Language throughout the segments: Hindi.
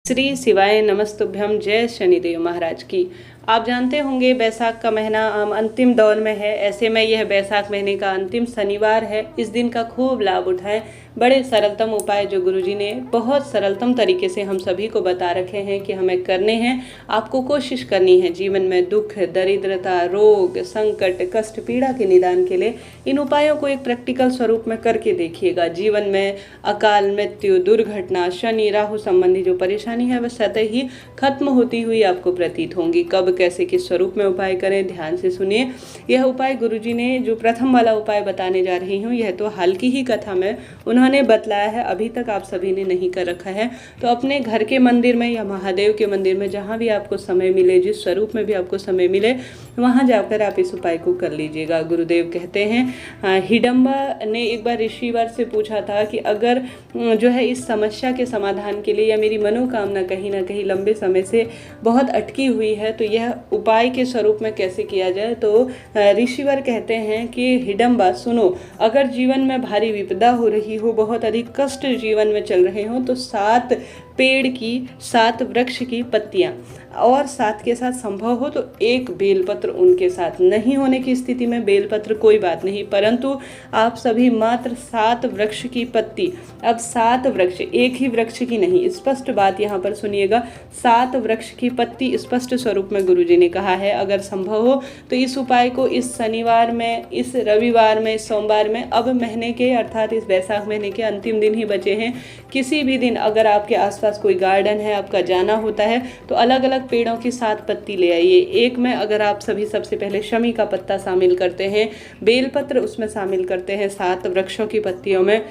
श्री शिवाय नमस्तुभ्यम। जय शनिदेव महाराज की। आप जानते होंगे बैसाख का महीना अंतिम दौर में है। ऐसे में यह बैसाख महीने का अंतिम शनिवार है। इस दिन का खूब लाभ उठाएं। बड़े सरलतम उपाय जो गुरुजी ने बहुत सरलतम तरीके से हम सभी को बता रखे हैं कि हमें करने हैं। आपको कोशिश करनी है जीवन में दुख, दरिद्रता, रोग, संकट, कष्ट, पीड़ा के निदान के लिए इन उपायों को एक प्रैक्टिकल स्वरूप में करके देखिएगा। जीवन में अकाल मृत्यु, दुर्घटना, शनि राहु संबंधी जो परेशानी है वह स्वतः ही खत्म होती हुई आपको प्रतीत होंगी। कब कैसे किस स्वरूप में उपाय करें, ध्यान से सुनिए। यह उपाय गुरुजी ने जो प्रथम वाला उपाय बताने जा रही हूँ, यह तो हाल की ही कथा में उन्होंने बतलाया है, अभी तक आप सभी ने नहीं कर रखा है। तो अपने घर के मंदिर में या महादेव के मंदिर में जहाँ भी आपको समय मिले, जिस स्वरूप में भी आपको समय मिले, वहाँ जाकर आप इस उपाय को कर लीजिएगा। गुरुदेव कहते हैं, हिडम्बा ने एक बार ऋषिवर से पूछा था कि अगर जो है इस समस्या के समाधान के लिए या मेरी मनोकामना कहीं ना कहीं लंबे समय से बहुत अटकी हुई है तो यह उपाय के स्वरूप में कैसे किया जाए। तो ऋषिवर कहते हैं कि हिडम्बा सुनो, अगर जीवन में भारी विपदा हो रही हो, बहुत अधिक कष्ट जीवन में चल रहे हो, तो 7 पेड़ की 7 वृक्ष की पत्तियां और साथ के साथ संभव हो तो एक बेलपत्र उनके साथ, नहीं होने की स्थिति में बेलपत्र कोई बात नहीं, परंतु आप सभी मात्र 7 वृक्ष की पत्ती। अब 7 वृक्ष, एक ही वृक्ष की नहीं, स्पष्ट बात यहाँ पर सुनिएगा। 7 वृक्ष की पत्ती स्पष्ट स्वरूप में गुरुजी ने कहा है। अगर संभव हो तो इस उपाय को इस शनिवार में, इस रविवार में, इस सोमवार में, अब महीने के अर्थात इस बैसाख महीने के अंतिम दिन ही बचे हैं, किसी भी दिन अगर आपके आसपास कोई गार्डन है, आपका जाना होता है, तो अलग अलग पेड़ों की 7 पत्ती ले आइए। एक में अगर आप सभी सबसे पहले शमी का पत्ता शामिल करते हैं, बेलपत्र उसमें शामिल करते हैं, 7 वृक्षों की पत्तियों में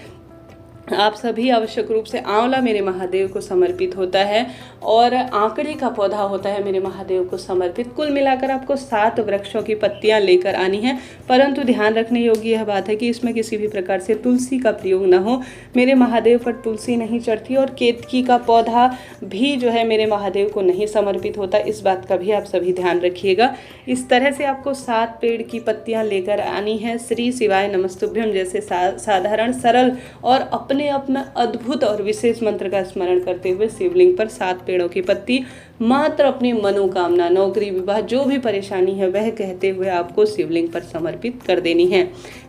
आप सभी आवश्यक रूप से, आंवला मेरे महादेव को समर्पित होता है और आंकड़े का पौधा होता है मेरे महादेव को समर्पित। कुल मिलाकर आपको 7 वृक्षों की पत्तियां लेकर आनी है, परंतु ध्यान रखने योग्य यह बात है कि इसमें किसी भी प्रकार से तुलसी का प्रयोग न हो। मेरे महादेव पर तुलसी नहीं चढ़ती और केतकी का पौधा भी जो है मेरे महादेव को नहीं समर्पित होता। इस बात का भी आप सभी ध्यान रखिएगा। इस तरह से आपको 7 पेड़ की पत्तियां लेकर आनी है। श्री शिवाय नमस्तुभ्यम जैसे साधारण सरल और अपने अद्भुत और विशेष मंत्र का स्मरण करते हुए शिवलिंग पर 7 पेड़ों की पत्ती मात्र अपनी मनोकामना, नौकरी, विवाह, जो भी परेशानी है वह कहते हुए आपको शिवलिंग पर समर्पित कर देनी है।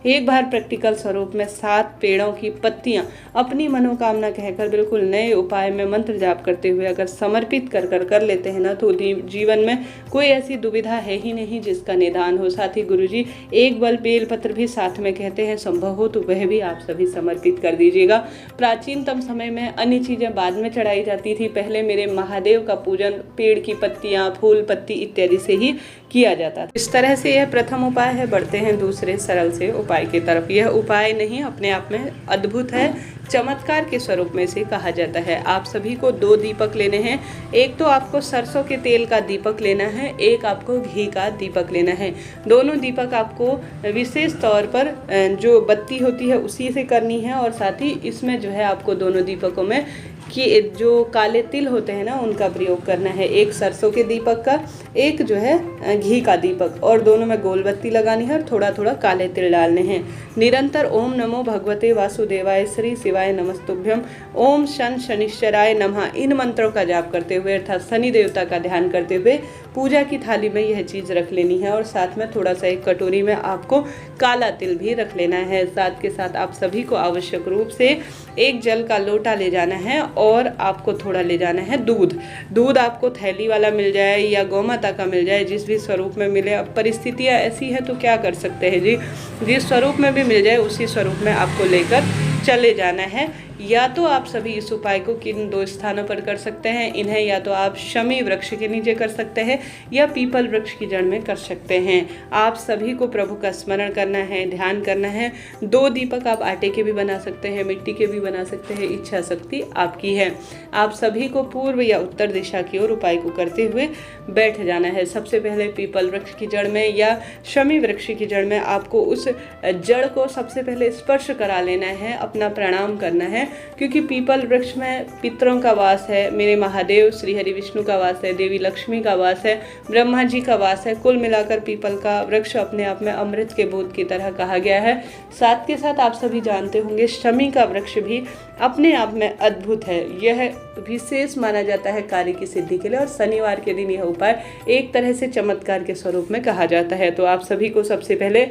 एक बार प्रैक्टिकल स्वरूप में 7 पेड़ों की पत्तियां अपनी मनोकामना कहकर बिल्कुल नए उपाय में मंत्र जाप करते हुए अगर समर्पित कर लेते हैं ना, तो जीवन में कोई ऐसी दुविधा है ही नहीं जिसका निदान हो। साथ ही गुरुजी एक बेलपत्र भी साथ में कहते हैं, संभव हो तो वह भी आप सभी समर्पित कर दीजिएगा। प्राचीनतम समय में अन्य चीजें बाद में चढ़ाई जाती थी, पहले मेरे महादेव का पूजन पेड़ की पत्तियां, फूल, पत्ती इत्यादि से ही किया जाता था। इस तरह से यह प्रथम उपाय है। बढ़ते हैं दूसरे सरल से उपाय की तरफ। यह उपाय नहीं अपने आप में अद्भुत है, चमत्कार के स्वरूप में से कहा जाता है। आप सभी को 2 दीपक लेने हैं। एक तो आपको सरसों के तेल का दीपक लेना है, एक आपको घी का दीपक लेना है। दोनों दीपक आपको विशेष तौर पर जो बत्ती होती है उसी से करनी है और साथ ही इसमें जो है आपको दोनों दीपकों में कि जो काले तिल होते हैं ना उनका प्रयोग करना है। एक सरसों के दीपक का, एक जो है घी का दीपक, और दोनों में गोल बत्ती लगानी है और थोड़ा थोड़ा काले तिल डालने हैं। निरंतर ओम नमो भगवते वासुदेवाय, श्री शिवाय नमस्तुभ्यम, ओम शन शनिश्चराय नमः, इन मंत्रों का जाप करते हुए अर्थात शनि देवता का ध्यान करते हुए पूजा की थाली में यह चीज़ रख लेनी है और साथ में थोड़ा सा एक कटोरी में आपको काला तिल भी रख लेना है। साथ के साथ आप सभी को आवश्यक रूप से एक जल का लोटा ले जाना है और आपको थोड़ा ले जाना है दूध आपको थैली वाला मिल जाए या गौमाता का मिल जाए, जिस भी स्वरूप में मिले। अब परिस्थितियाँ ऐसी है तो क्या कर सकते हैं जी, जिस स्वरूप में भी मिल जाए उसी स्वरूप में आपको लेकर चले जाना है। या तो आप सभी इस उपाय को किन 2 स्थानों पर कर सकते हैं, इन्हें या तो आप शमी वृक्ष के नीचे कर सकते हैं या पीपल वृक्ष की जड़ में कर सकते हैं। आप सभी को प्रभु का स्मरण करना है, ध्यान करना है। 2 दीपक आप आटे के भी बना सकते हैं, मिट्टी के भी बना सकते हैं, इच्छा शक्ति आपकी है। आप सभी को पूर्व या उत्तर दिशा की ओर उपाय को करते हुए बैठ जाना है। सबसे पहले पीपल वृक्ष की जड़ में या शमी वृक्ष की जड़ में आपको उस जड़ को सबसे पहले स्पर्श करा लेना है, अपना प्रणाम करना है क्योंकि पीपल वृक्ष में पितरों का वास है, मेरे महादेव श्री हरि विष्णु का वास है, देवी लक्ष्मी का वास है, ब्रह्मा जी का वास है। कुल मिलाकर पीपल का वृक्ष अपने आप में अमृत के बूंद की तरह कहा गया है। साथ के साथ आप सभी जानते होंगे शमी का वृक्ष भी अपने आप में अद्भुत है। यह विशेष माना जाता है कार्य की सिद्धि के लिए, और शनिवार के दिन यह उपाय एक तरह से चमत्कार के स्वरूप में कहा जाता है। तो आप सभी को सबसे पहले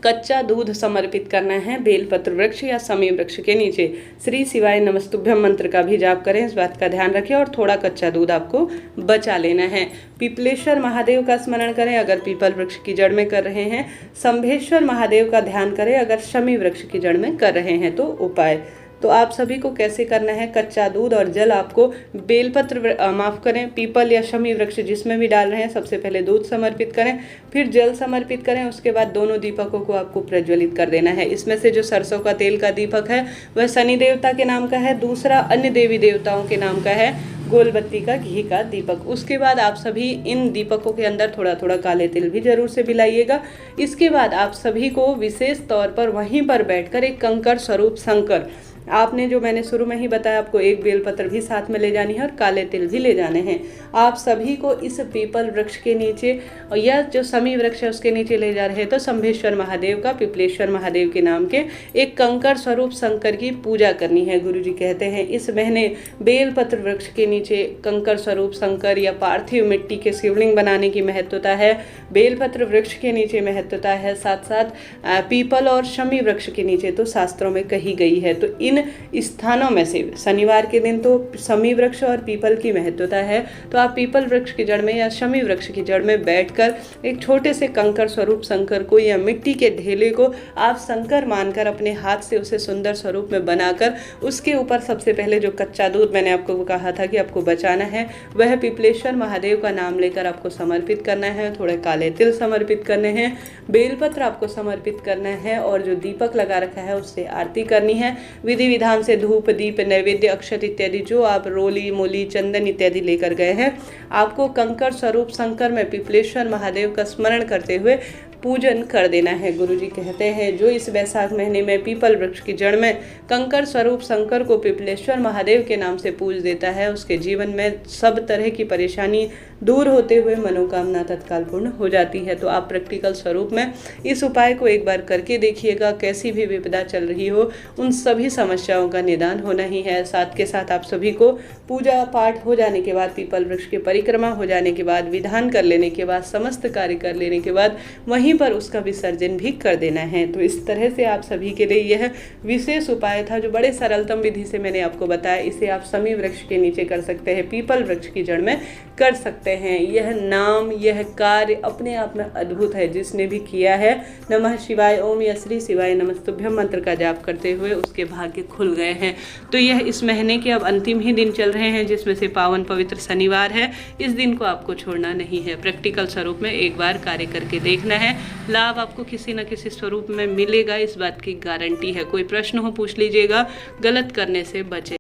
कच्चा दूध समर्पित करना है बेलपत्र वृक्ष या शमी वृक्ष के नीचे। श्री शिवाय नमस्तुभ्यम मंत्र का भी जाप करें, इस बात का ध्यान रखें, और थोड़ा कच्चा दूध आपको बचा लेना है। पिपलेश्वर महादेव का स्मरण करें अगर पीपल वृक्ष की जड़ में कर रहे हैं। शंभेश्वर महादेव का ध्यान करें अगर शमी वृक्ष की जड़ में कर रहे हैं। तो उपाय तो आप सभी को कैसे करना है, कच्चा दूध और जल आपको बेलपत्र माफ़ करें पीपल या शमी वृक्ष जिसमें भी डाल रहे हैं, सबसे पहले दूध समर्पित करें, फिर जल समर्पित करें, उसके बाद दोनों दीपकों को आपको प्रज्वलित कर देना है। इसमें से जो सरसों का तेल का दीपक है वह शनि देवता के नाम का है, दूसरा अन्य देवी देवताओं के नाम का है गोल बत्ती का घी का दीपक। उसके बाद आप सभी इन दीपकों के अंदर थोड़ा थोड़ा काले तिल भी जरूर से मिलाइएगा। इसके बाद आप सभी को विशेष तौर पर वहीं पर बैठकर एक कंकर स्वरूप शंकर, आपने जो मैंने शुरू में ही बताया, आपको एक बेलपत्र भी साथ में ले जानी है और काले तिल भी ले जाने हैं। आप सभी को इस पीपल वृक्ष के नीचे या जो शमी वृक्ष है उसके नीचे ले जा रहे हैं तो शंभेश्वर महादेव का, पिपलेश्वर महादेव के नाम के एक कंकर स्वरूप शंकर की पूजा करनी है। गुरुजी कहते हैं इस महीने बेलपत्र वृक्ष के नीचे कंकर स्वरूप शंकर या पार्थिव मिट्टी के शिवलिंग बनाने की महत्वता है। बेलपत्र वृक्ष के नीचे महत्वता है, साथ साथ पीपल और शमी वृक्ष के नीचे तो शास्त्रों में कही गई है। तो इन स्थानों में से शनिवार के दिन तो शमी वृक्ष और पीपल की महत्वता है, तो आप पीपल वृक्ष की जड़ में या शमी वृक्ष की जड़ में बैठकर एक छोटे से कंकर स्वरूप शंकर को या मिट्टी के ढेले को आप शंकर मानकर अपने हाथ से उसे सुंदर स्वरूप में बनाकर उसके ऊपर सबसे पहले जो कच्चा दूध मैंने आपको कहा था कि आपको बचाना है वह पिपलेश्वर महादेव का नाम लेकर आपको समर्पित करना है। थोड़े काले तिल समर्पित करने हैं, बेलपत्र आपको समर्पित करना है, और जो दीपक लगा रखा है उससे आरती करनी है। विधि विधान से धूप दीप नैवेद्य अक्षत इत्यादि जो आप रोली मूली चंदन इत्यादि लेकर गए हैं, आपको कंकर स्वरूप शंकर में पिपलेश्वर महादेव का स्मरण करते हुए पूजन कर देना है। गुरुजी कहते हैं जो इस वैशाख महीने में पीपल वृक्ष की जड़ में कंकर स्वरूप शंकर को पिपलेश्वर महादेव के नाम से पूज देता है, उसके जीवन में सब तरह की परेशानी दूर होते हुए मनोकामना तत्काल पूर्ण हो जाती है। तो आप प्रैक्टिकल स्वरूप में इस उपाय को एक बार करके देखिएगा। कैसी भी विपदा चल रही हो उन सभी समस्याओं का निदान होना ही है। साथ के साथ आप सभी को पूजा पाठ हो जाने के बाद, पीपल वृक्ष की परिक्रमा हो जाने के बाद, विधान कर लेने के बाद, समस्त कार्य कर लेने के बाद वहीं पर उसका विसर्जन भी कर देना है। तो इस तरह से आप सभी के लिए यह विशेष उपाय था जो बड़े सरलतम विधि से मैंने आपको बताया। इसे आप शमी वृक्ष के नीचे कर सकते हैं, पीपल वृक्ष की जड़ में कर सकते हैं। यह नाम, यह कार्य अपने आप में अद्भुत है। जिसने भी किया है नमः शिवाय ओम या श्री शिवाय नमस्तुभ्यम मंत्र का जाप करते हुए उसके भाग्य खुल गए हैं। तो यह इस महीने के अब अंतिम ही दिन चल रहे हैं जिसमें से पावन पवित्र शनिवार है। इस दिन को आपको छोड़ना नहीं है, प्रैक्टिकल स्वरूप में एक बार कार्य करके देखना है। लाभ आपको किसी न किसी स्वरूप में मिलेगा, इस बात की गारंटी है। कोई प्रश्न हो पूछ लीजिएगा, गलत करने से बचे।